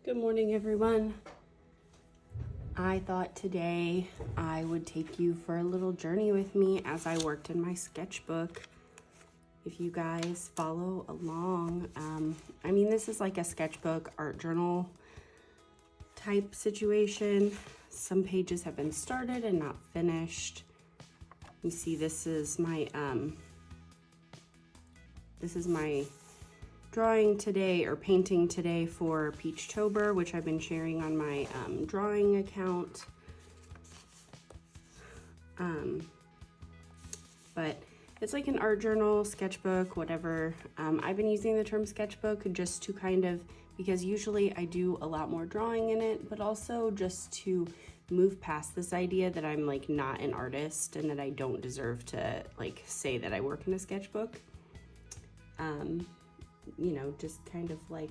Good morning, everyone. I thought today I would take you for a little journey with me as I worked in my sketchbook. If you guys follow along, this is like a sketchbook art journal type situation. Some pages have been started and not finished. You see, this is my drawing today or painting today for Peachtober, which I've been sharing on my drawing account. But it's like an art journal, sketchbook, whatever. I've been using the term sketchbook just to kind of, because usually I do a lot more drawing in it, but also just to move past this idea that I'm like not an artist and that I don't deserve to like say that I work in a sketchbook. Just kind of like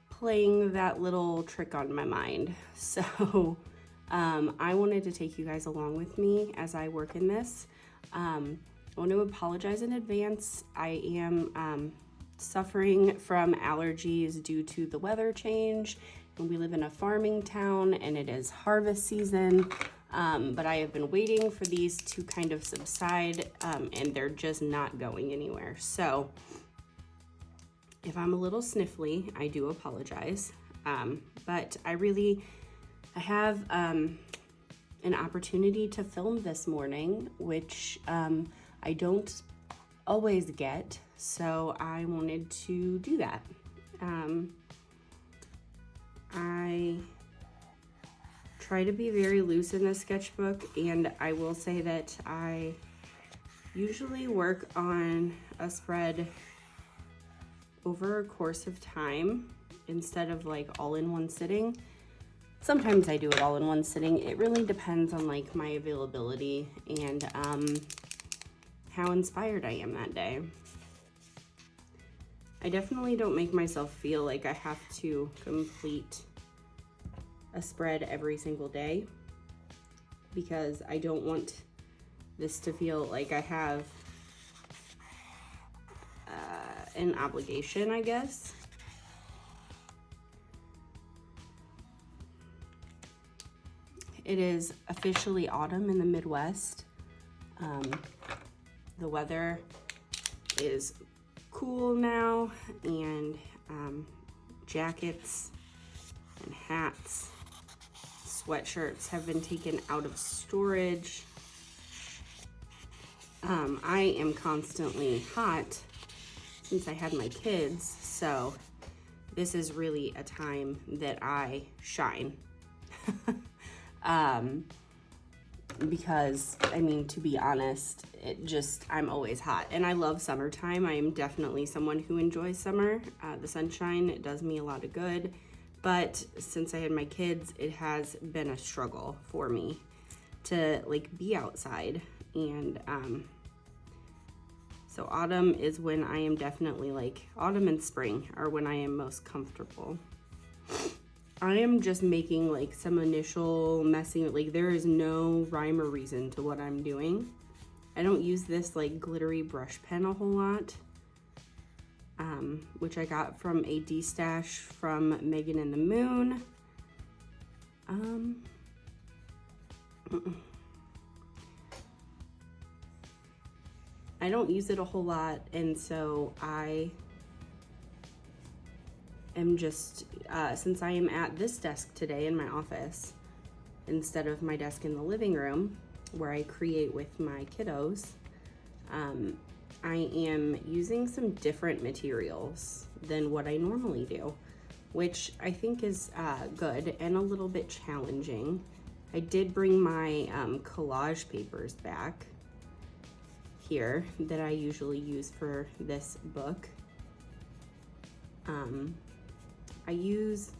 playing that little trick on my mind. So I wanted to take you guys along with me as I work in this. I want to apologize in advance. I am suffering from allergies due to the weather change, and we live in a farming town and it is harvest season. But I have been waiting for these to kind of subside, and they're just not going anywhere. So if I'm a little sniffly, I do apologize. But I have an opportunity to film this morning, which I don't always get. So I wanted to do that. I try to be very loose in the sketchbook, and I will say that I usually work on a spread over a course of time instead of like all in one sitting. Sometimes I do it all in one sitting. It really depends on like my availability and how inspired I am that day. I definitely don't make myself feel like I have to complete a spread every single day, because I don't want this to feel like I have an obligation, I guess. It is officially autumn in the Midwest. The weather is cool now, and jackets and hats, sweatshirts have been taken out of storage. I am constantly hot since I had my kids, so this is really a time that I shine. Because, to be honest, I'm always hot, and I love summertime. I am definitely someone who enjoys summer. The sunshine, it does me a lot of good, but since I had my kids, it has been a struggle for me to like be outside, and so autumn is when I am definitely like, autumn and spring are when I am most comfortable. I am just making like some initial messing, like there is no rhyme or reason to what I'm doing. I don't use this like glittery brush pen a whole lot, which I got from a D-stash from Megan and the Moon. I don't use it a whole lot, and so I am just, since I am at this desk today in my office, instead of my desk in the living room where I create with my kiddos, I am using some different materials than what I normally do, which I think is good and a little bit challenging. I did bring my collage papers back here that I usually use for this book. I use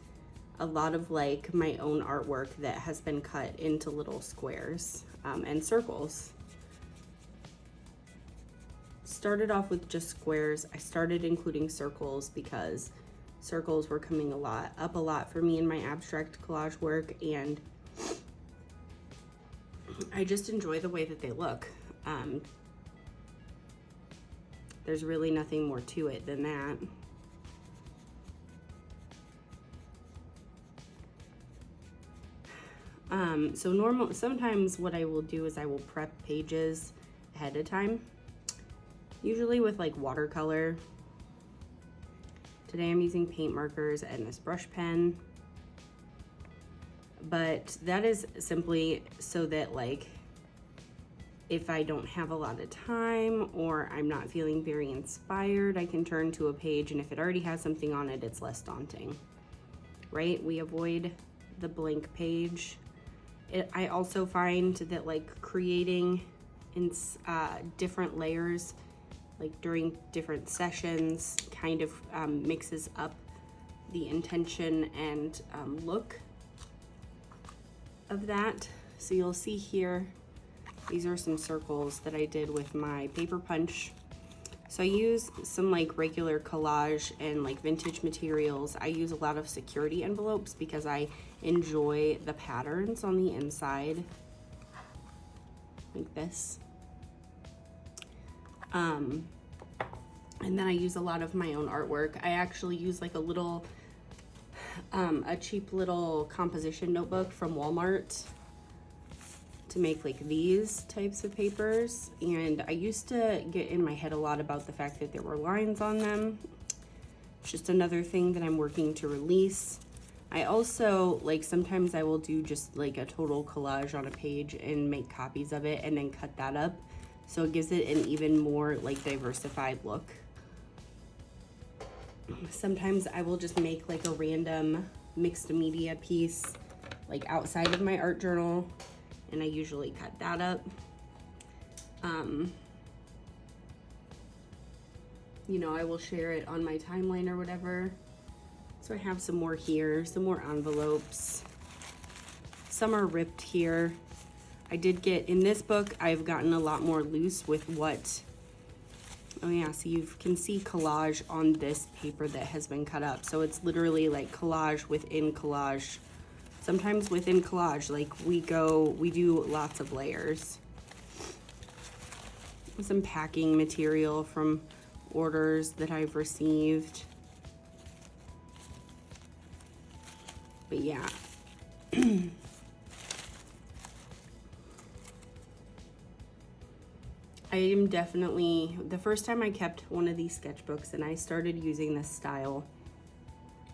a lot of like my own artwork that has been cut into little squares and circles. Started off with just squares. I started including circles because circles were coming up a lot for me in my abstract collage work, and I just enjoy the way that they look. There's really nothing more to it than that. Sometimes what I will do is I will prep pages ahead of time, usually with like watercolor. Today I'm using paint markers and this brush pen, but that is simply so that like if I don't have a lot of time or I'm not feeling very inspired, I can turn to a page, and if it already has something on it, it's less daunting, right? We avoid the blank page. I also find that like creating in different layers, like during different sessions, kind of mixes up the intention and look of that. So you'll see here, these are some circles that I did with my paper punch. So I use some like regular collage and like vintage materials. I use a lot of security envelopes because I enjoy the patterns on the inside, like this. And then I use a lot of my own artwork. I actually use like a cheap little composition notebook from Walmart to make like these types of papers. And I used to get in my head a lot about the fact that there were lines on them. It's just another thing that I'm working to release. I also, like, sometimes I will do just like a total collage on a page and make copies of it and then cut that up. So it gives it an even more like diversified look. Sometimes I will just make like a random mixed media piece like outside of my art journal, and I usually cut that up. You know, I will share it on my timeline or whatever. So I have some more here, some more envelopes. Some are ripped here. I did get, in this book, I've gotten a lot more loose with what, oh yeah, so you can see collage on this paper that has been cut up. So it's literally like collage within collage. Sometimes within collage, like we do lots of layers. Some packing material from orders that I've received. But yeah. I am definitely, the first time I kept one of these sketchbooks and I started using this style,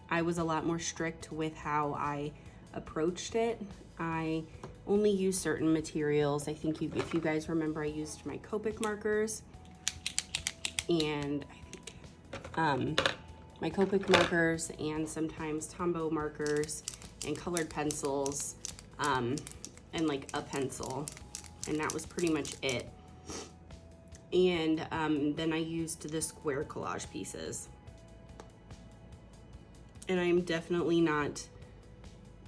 I was a lot more strict with how I approached it. I only use certain materials. I think if you guys remember, I used my Copic markers, and I think my Copic markers and sometimes Tombow markers and colored pencils, and like a pencil, and that was pretty much it. And then I used the square collage pieces, and I'm definitely not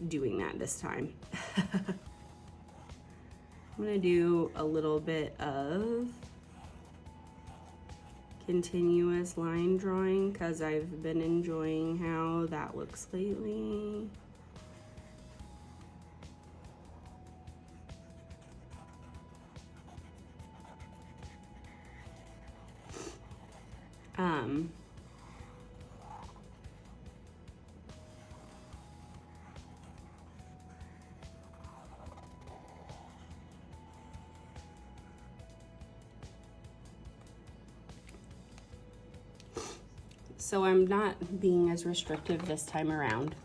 doing that this time. I'm gonna do a little bit of continuous line drawing because I've been enjoying how that looks lately. So I'm not being as restrictive this time around,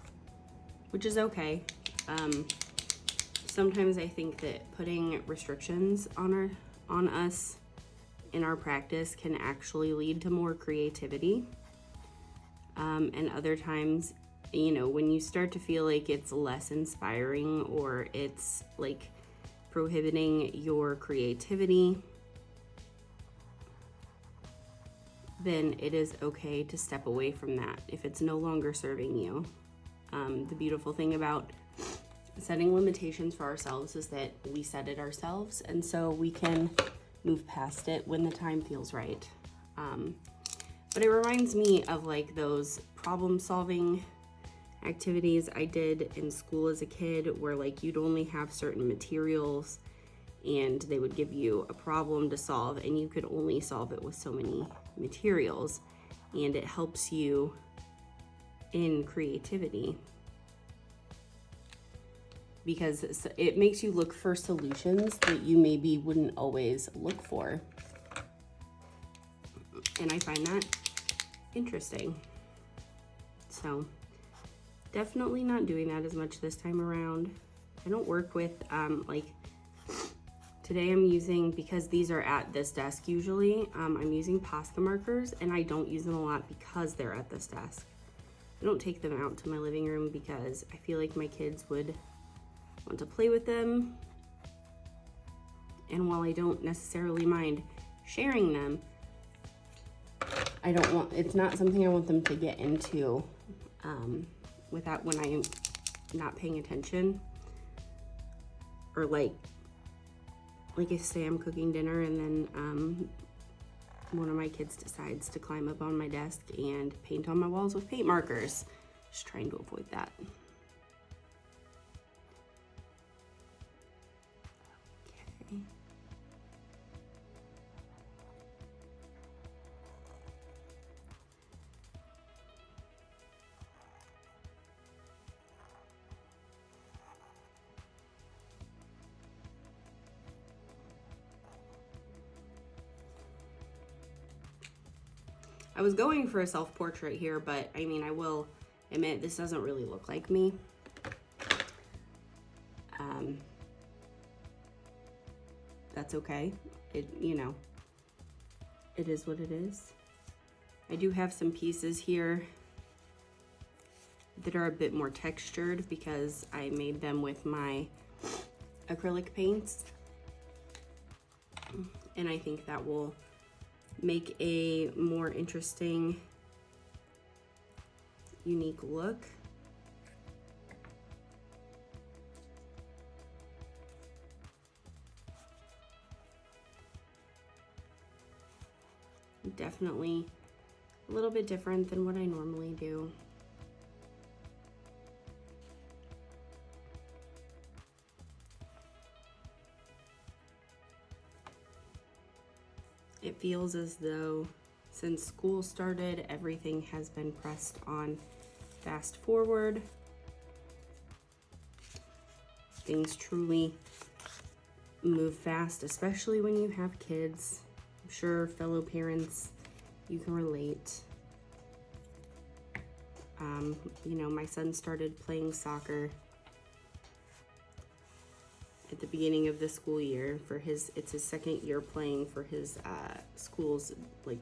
which is okay. Sometimes I think that putting restrictions on us in our practice can actually lead to more creativity. And other times, you know, when you start to feel like it's less inspiring or it's like prohibiting your creativity, then it is okay to step away from that if it's no longer serving you. The beautiful thing about setting limitations for ourselves is that we set it ourselves, and so we can move past it when the time feels right. But it reminds me of like those problem-solving activities I did in school as a kid, where like you'd only have certain materials and they would give you a problem to solve, and you could only solve it with so many materials, and it helps you in creativity. because it makes you look for solutions that you maybe wouldn't always look for. And I find that interesting. So definitely not doing that as much this time around. I don't work with, like today I'm using, because these are at this desk usually, I'm using Posca markers, and I don't use them a lot because they're at this desk. I don't take them out to my living room because I feel like my kids would want to play with them. And while I don't necessarily mind sharing them, it's not something I want them to get into without, when I'm not paying attention. Or like I say, I'm cooking dinner and then one of my kids decides to climb up on my desk and paint on my walls with paint markers. Just trying to avoid that. Okay. I was going for a self-portrait here, but I mean, I will admit this doesn't really look like me. That's okay. It is what it is. I do have some pieces here that are a bit more textured because I made them with my acrylic paints. And I think that will make a more interesting, unique look. Definitely a little bit different than what I normally do. It feels as though since school started, everything has been pressed on fast forward. Things truly move fast, especially when you have kids. I'm sure fellow parents, you can relate. My son started playing soccer at the beginning of the school year it's his second year playing for his school's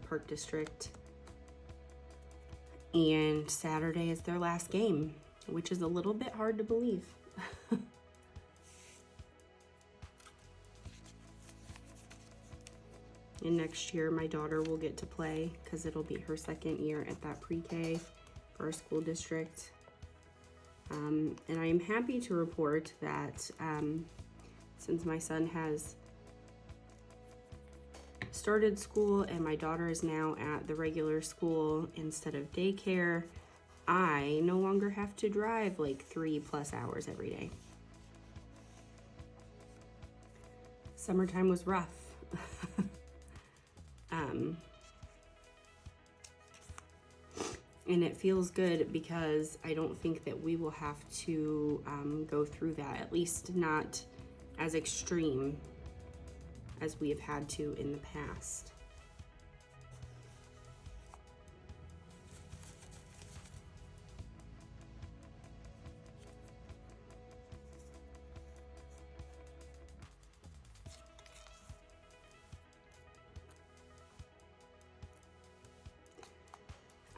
park district. And Saturday is their last game, which is a little bit hard to believe. And next year my daughter will get to play because it'll be her second year at that pre-K for our school district. And I am happy to report that since my son has started school and my daughter is now at the regular school instead of daycare, I no longer have to drive 3+ hours every day. Summertime was rough. And it feels good because I don't think that we will have to go through that, at least not as extreme as we have had to in the past.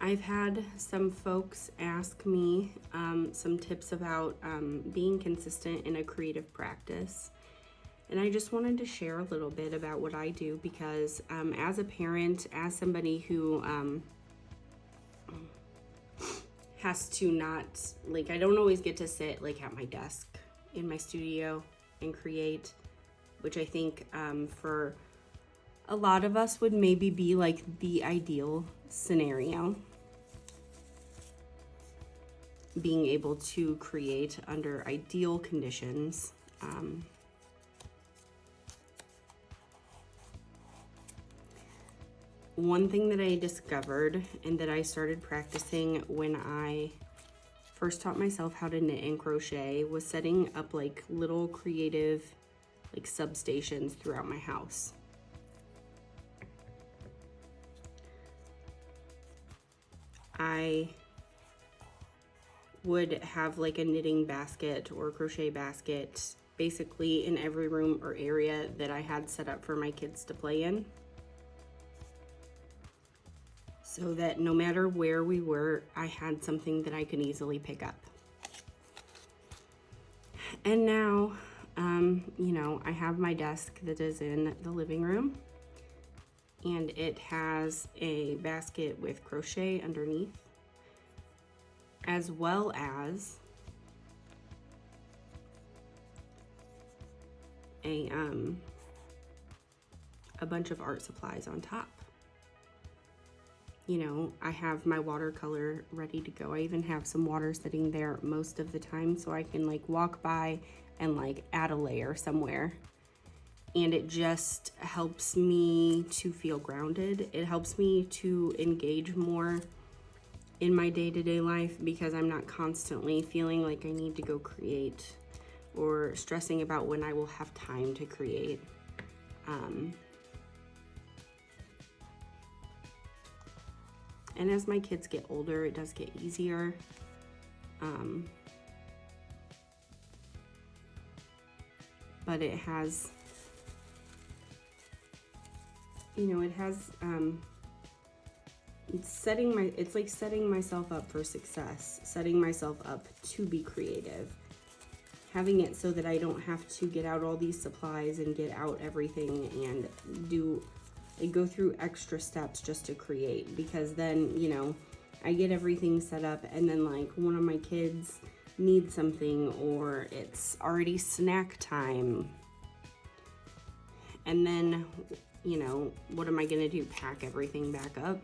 I've had some folks ask me some tips about being consistent in a creative practice. And I just wanted to share a little bit about what I do because as a parent, as somebody who has to not, I don't always get to sit at my desk in my studio and create, which I think for a lot of us would maybe be the ideal scenario. Being able to create under ideal conditions. One thing that I discovered and that I started practicing when I first taught myself how to knit and crochet was setting up like little creative like substations throughout my house. I would have like a knitting basket or crochet basket basically in every room or area that I had set up for my kids to play in, so that no matter where we were, I had something that I could easily pick up. And now, you know, I have my desk that is in the living room, and it has a basket with crochet underneath, as well as a bunch of art supplies on top. You know, I have my watercolor ready to go. I even have some water sitting there most of the time, so I can like walk by and like add a layer somewhere. And it just helps me to feel grounded. It helps me to engage more in my day-to-day life, because I'm not constantly feeling like I need to go create or stressing about when I will have time to create. And as my kids get older, it does get easier. But it has, you know, it has, it's like setting myself up for success, setting myself up to be creative, having it so that I don't have to get out all these supplies and get out everything and go through extra steps just to create, because then, you know, I get everything set up and then like one of my kids needs something, or it's already snack time, and then, you know, what am I gonna do? Pack everything back up?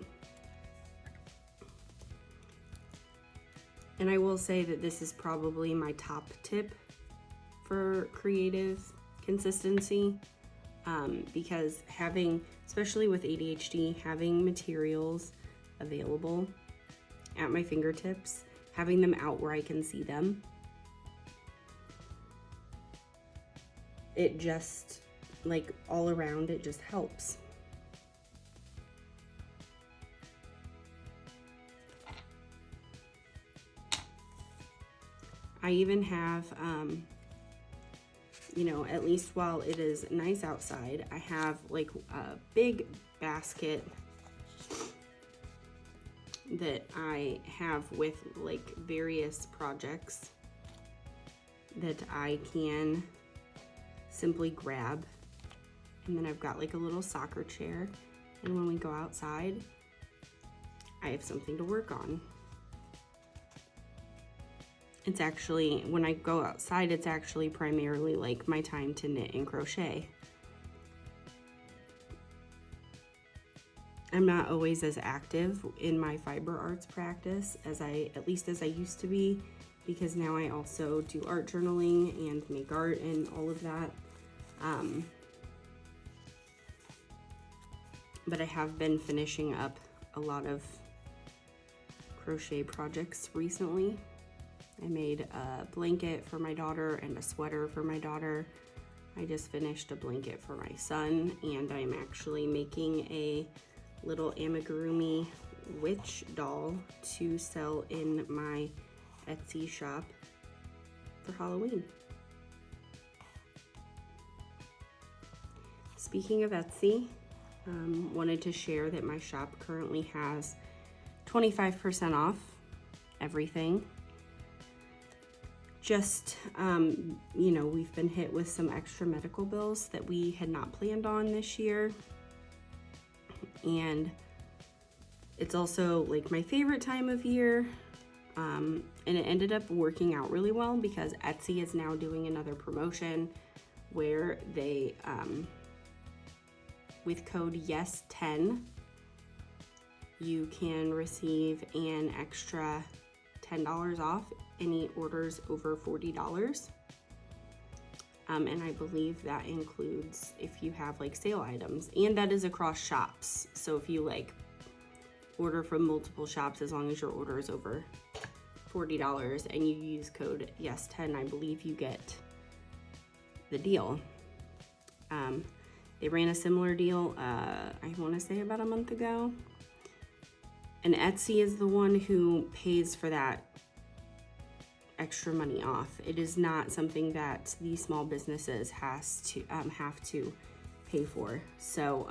And I will say that this is probably my top tip for creative consistency, because having, especially with ADHD, having materials available at my fingertips, having them out where I can see them, it just, like, all around, it just helps. I even have, you know, at least while it is nice outside, I have like a big basket that I have with like various projects that I can simply grab. And then I've got like a little soccer chair, and when we go outside, I have something to work on. It's actually, when I go outside, it's actually primarily like my time to knit and crochet. I'm not always as active in my fiber arts practice as at least as I used to be, because now I also do art journaling and make art and all of that. But I have been finishing up a lot of crochet projects recently. I made a blanket for my daughter and a sweater for my daughter. I just finished a blanket for my son, and I'm actually making a little amigurumi witch doll to sell in my Etsy shop for Halloween. Speaking of Etsy, wanted to share that my shop currently has 25% off everything. Just, you know, we've been hit with some extra medical bills that we had not planned on this year. And it's also like my favorite time of year. And it ended up working out really well, because Etsy is now doing another promotion where they, with code YES10, you can receive an extra $10 off any orders over $40. And I believe that includes if you have like sale items, and that is across shops. So if you like order from multiple shops, as long as your order is over $40 and you use code YES10, I believe you get the deal. They ran a similar deal, I want to say about a month ago. And Etsy is the one who pays for that extra money off. It is not something that these small businesses have to pay for. So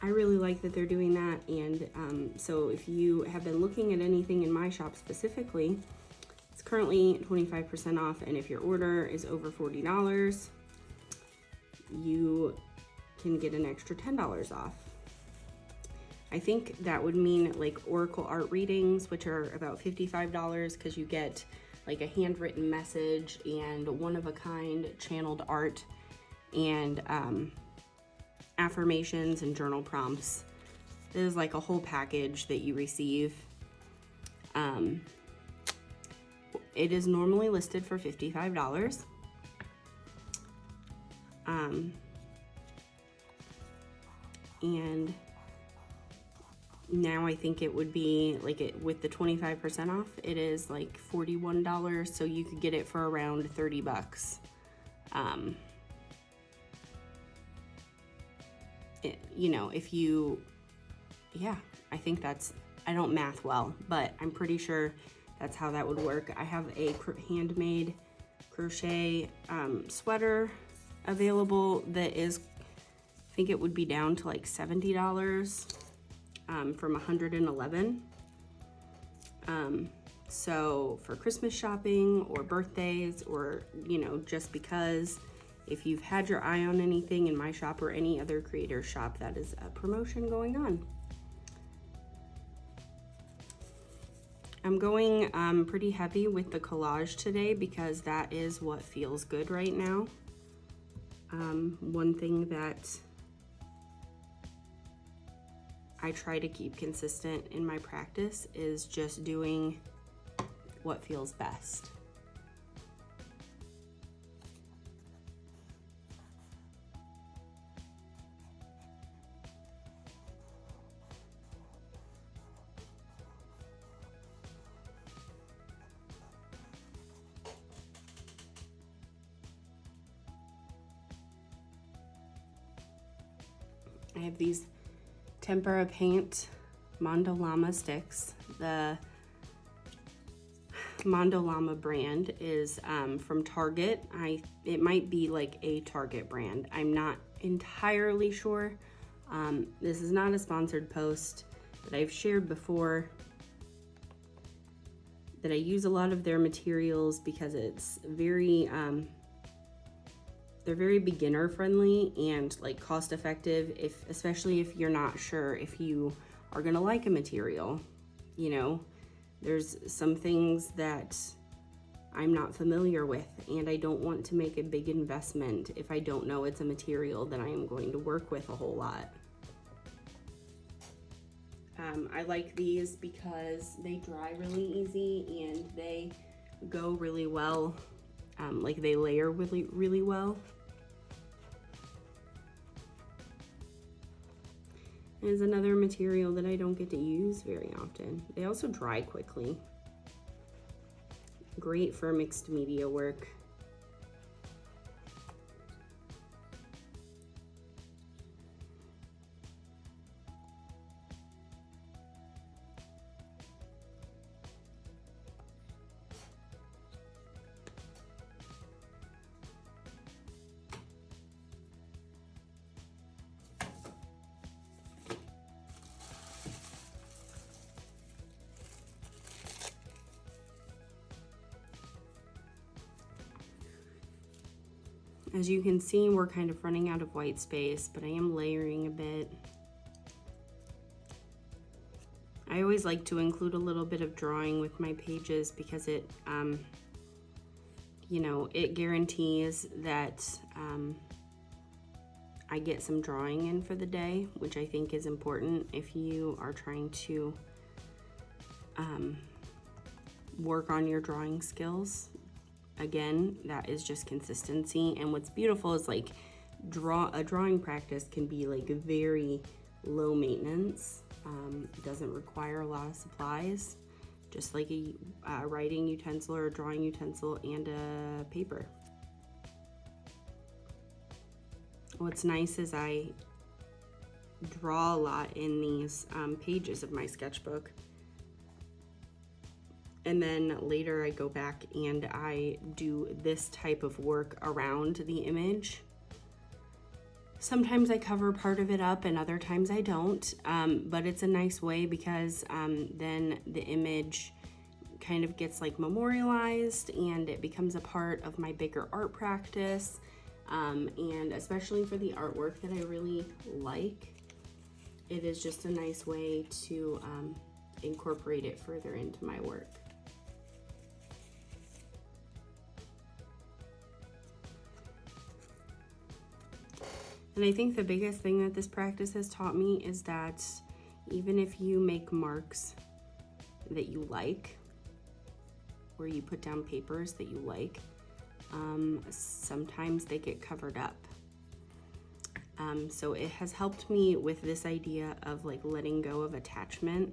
I really like that they're doing that. And so if you have been looking at anything in my shop specifically, it's currently 25% off. And if your order is over $40, you can get an extra $10 off. I think that would mean like Oracle art readings, which are about $55 because you get like a handwritten message and one-of-a-kind channeled art and affirmations and journal prompts. There's like a whole package that you receive. It is normally listed for $55. And now I think it would be like with the 25% off, it is like $41. So you could get it for around 30 bucks. You know, if you, yeah, I think that's, I don't math well, but I'm pretty sure that's how that would work. I have a handmade crochet sweater available that is, I think it would be down to like $70 from $111. So for Christmas shopping or birthdays, or, you know, just because, if you've had your eye on anything in my shop or any other creator shop, that is a promotion going on. I'm going pretty heavy with the collage today because that is what feels good right now. One thing that I try to keep consistent in my practice is just doing what feels best. I have these tempera paint Mondo Llama sticks. The Mondo Llama brand is from Target. It might be like a Target brand. I'm not entirely sure. This is not a sponsored post, but I've shared before that I use a lot of their materials because it's very they're very beginner friendly and like cost effective, especially if you're not sure if you are gonna like a material. You know, there's some things that I'm not familiar with and I don't want to make a big investment if I don't know it's a material that I am going to work with a whole lot. I like these because they dry really easy and they go really well. Like they layer really, really well. Is another material that I don't get to use very often. They also dry quickly. Great for mixed media work. As you can see, we're kind of running out of white space, but I am layering a bit. I always like to include a little bit of drawing with my pages because it, you know, it guarantees that I get some drawing in for the day, which I think is important if you are trying to work on your drawing skills. Again, that is just consistency. And what's beautiful is like a drawing practice can be like very low maintenance. It doesn't require a lot of supplies, just like a writing utensil or a drawing utensil and a paper. What's nice is I draw a lot in these pages of my sketchbook, and then later I go back and I do this type of work around the image. Sometimes I cover part of it up and other times I don't, but it's a nice way because then the image kind of gets like memorialized and it becomes a part of my bigger art practice. And especially for the artwork that I really like, it is just a nice way to incorporate it further into my work. And I think the biggest thing that this practice has taught me is that even if you make marks that you like, or you put down papers that you like, sometimes they get covered up. So it has helped me with this idea of like letting go of attachment.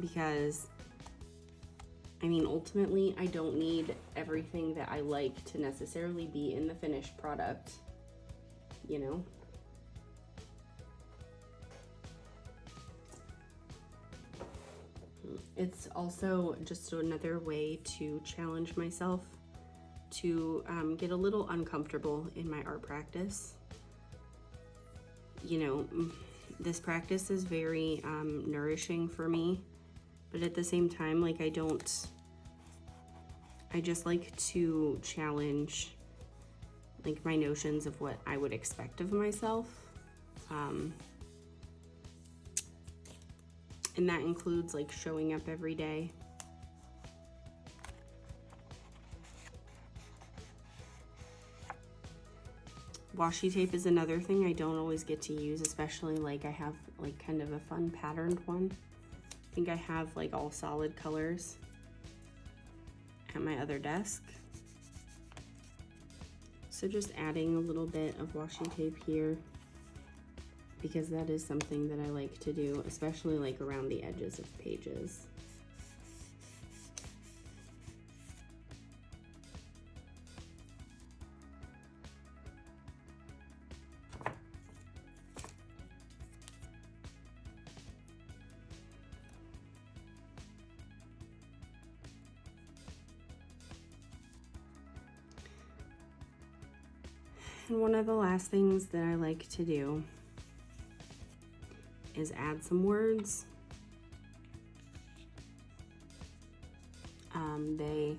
Because I mean, ultimately, I don't need everything that I like to necessarily be in the finished product, you know? It's also just another way to challenge myself to get a little uncomfortable in my art practice. You know, this practice is very nourishing for me, but at the same time, like I just like to challenge like my notions of what I would expect of myself. And that includes like showing up every day. Washi tape is another thing I don't always get to use, especially like I have like kind of a fun patterned one. I think I have like all solid colors at my other desk. So just adding a little bit of washi tape here, because that is something that I like to do, especially like around the edges of pages. And one of the last things that I like to do is add some words. They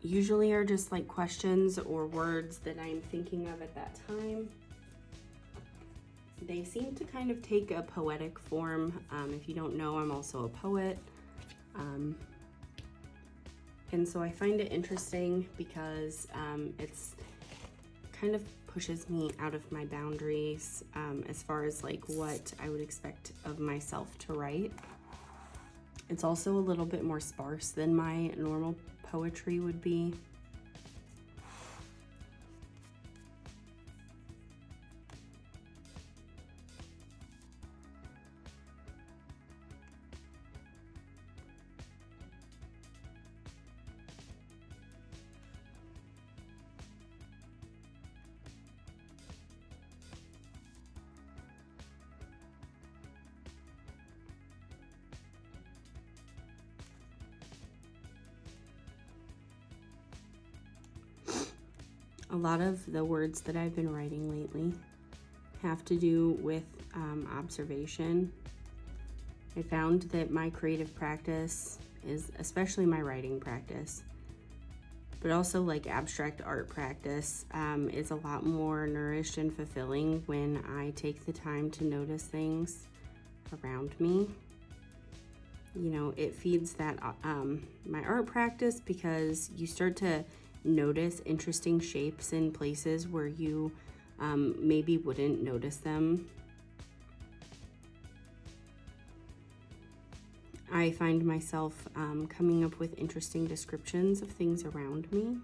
usually are just like questions or words that I'm thinking of at that time. They seem to kind of take a poetic form. If you don't know, I'm also a poet. And so I find it interesting because it's kind of pushes me out of my boundaries as far as like what I would expect of myself to write. It's also a little bit more sparse than my normal poetry would be. A lot of the words that I've been writing lately have to do with observation. I found that my creative practice is, especially my writing practice, but also like abstract art practice, is a lot more nourished and fulfilling when I take the time to notice things around me. You know, it feeds that my art practice, because you start to notice interesting shapes in places where you maybe wouldn't notice them. I find myself coming up with interesting descriptions of things around me.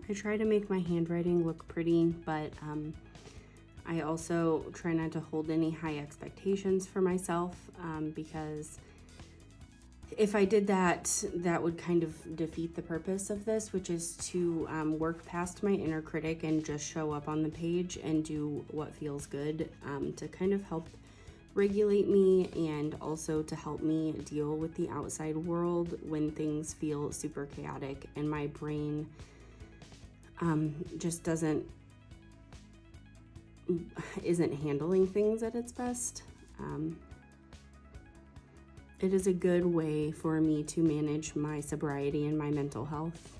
I try to make my handwriting look pretty, but I also try not to hold any high expectations for myself, because if I did that, that would kind of defeat the purpose of this, which is to work past my inner critic and just show up on the page and do what feels good, to kind of help regulate me, and also to help me deal with the outside world when things feel super chaotic and my brain just isn't handling things at its best. It is a good way for me to manage my sobriety and my mental health.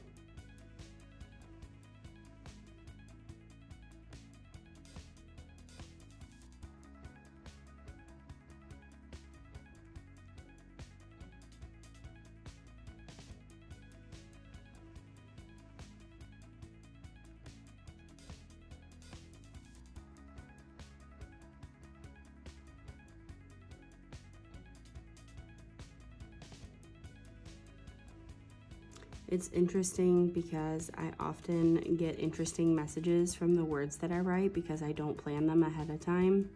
It's interesting because I often get interesting messages from the words that I write because I don't plan them ahead of time.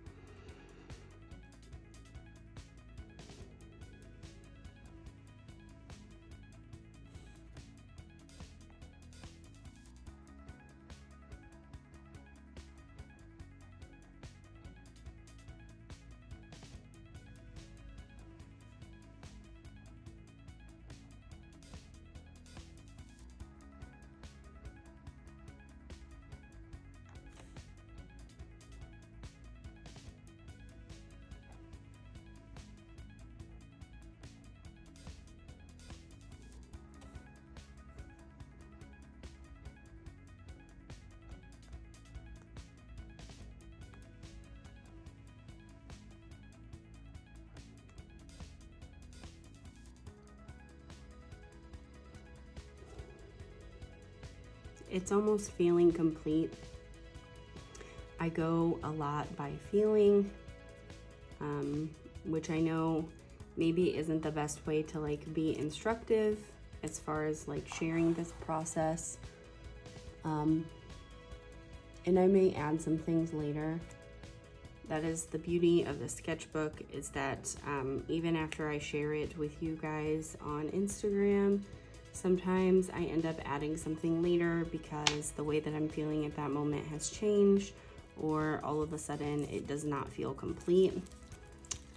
It's almost feeling complete. I go a lot by feeling, which I know maybe isn't the best way to like be instructive as far as like sharing this process. And I may add some things later. That is the beauty of the sketchbook, is that even after I share it with you guys on Instagram, sometimes I end up adding something later because the way that I'm feeling at that moment has changed, or all of a sudden it does not feel complete.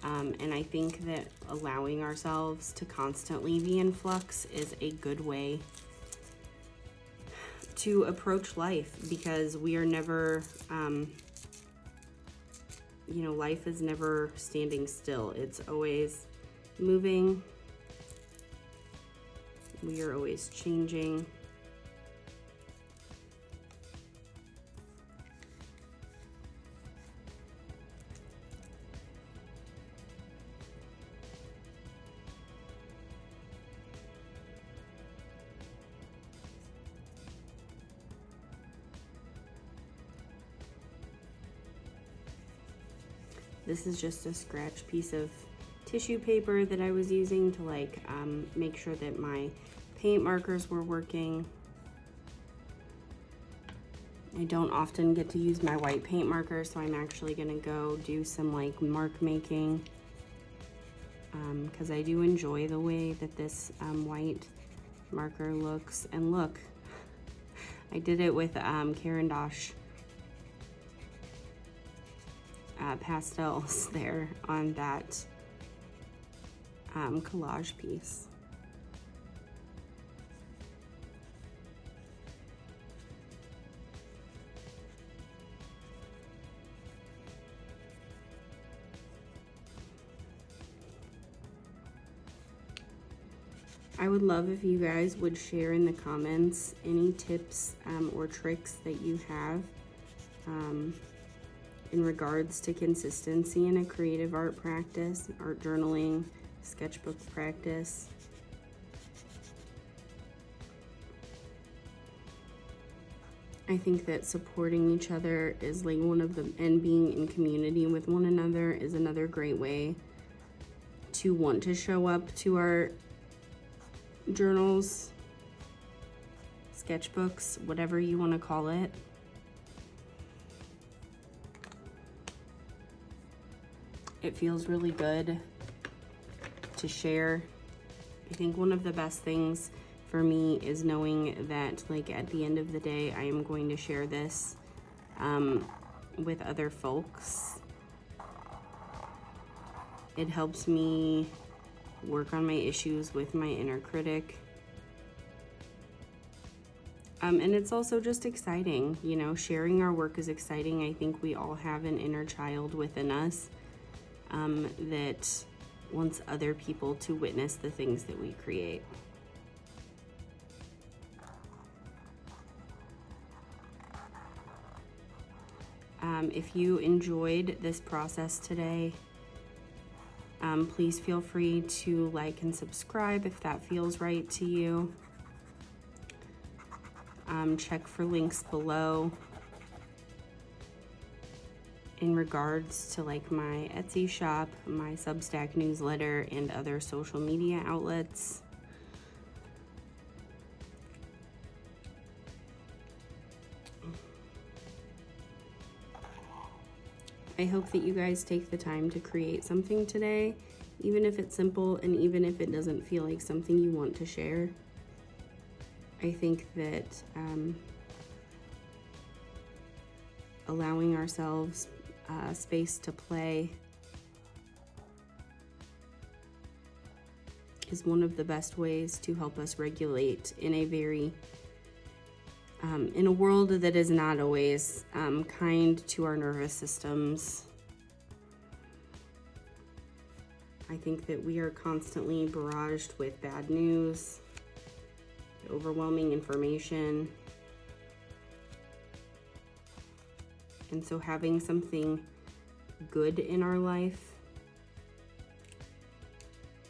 And I think that allowing ourselves to constantly be in flux is a good way to approach life, because we are never, life is never standing still. It's always moving. We are always changing. This is just a scratch piece of tissue paper that I was using to make sure that my paint markers were working. I don't often get to use my white paint marker, so I'm actually gonna go do some mark making, because I do enjoy the way that this white marker looks. And look, I did it with Caran d'Ache pastels there on that collage piece. I would love if you guys would share in the comments any tips or tricks that you have in regards to consistency in a creative art practice, art journaling, sketchbook practice. I think that supporting each other is one of them, and being in community with one another is another great way to want to show up to our journals, sketchbooks, whatever you want to call it. It feels really good to share. I think one of the best things for me is knowing that, like, at the end of the day, I am going to share this with other folks. It helps me work on my issues with my inner critic. And it's also just exciting, you know, sharing our work is exciting. I think we all have an inner child within us that wants other people to witness the things that we create. If you enjoyed this process today, please feel free to like and subscribe if that feels right to you. Check for links below in regards to like my Etsy shop, my Substack newsletter, and other social media outlets. I hope that you guys take the time to create something today, even if it's simple and even if it doesn't feel like something you want to share. I think that allowing ourselves space to play is one of the best ways to help us regulate in a very in a world that is not always kind to our nervous systems. I think that we are constantly barraged with bad news, overwhelming information. And so having something good in our life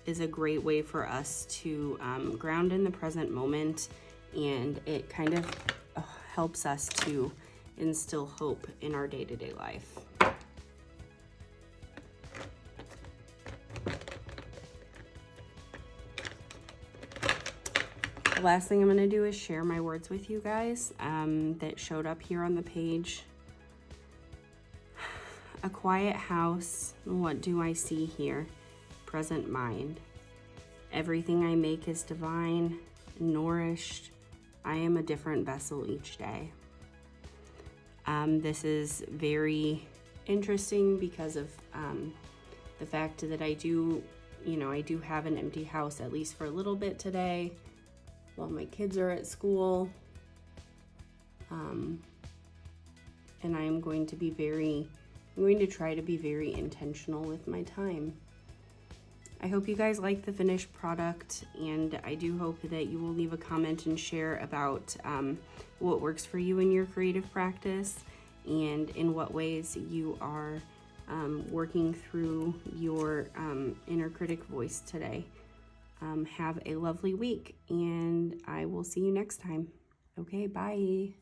is a great way for us to ground in the present moment, and it kind of helps us to instill hope in our day-to-day life. The last thing I'm going to do is share my words with you guys that showed up here on the page. A quiet house, what do I see here? Present mind. Everything I make is divine, nourished. I am a different vessel each day. This is very interesting because of the fact that I do have an empty house, at least for a little bit today, while my kids are at school. And I am going to try to be very intentional with my time. I hope you guys like the finished product, and I do hope that you will leave a comment and share about what works for you in your creative practice and in what ways you are working through your inner critic voice today. Have a lovely week, and I will see you next time. Okay, bye.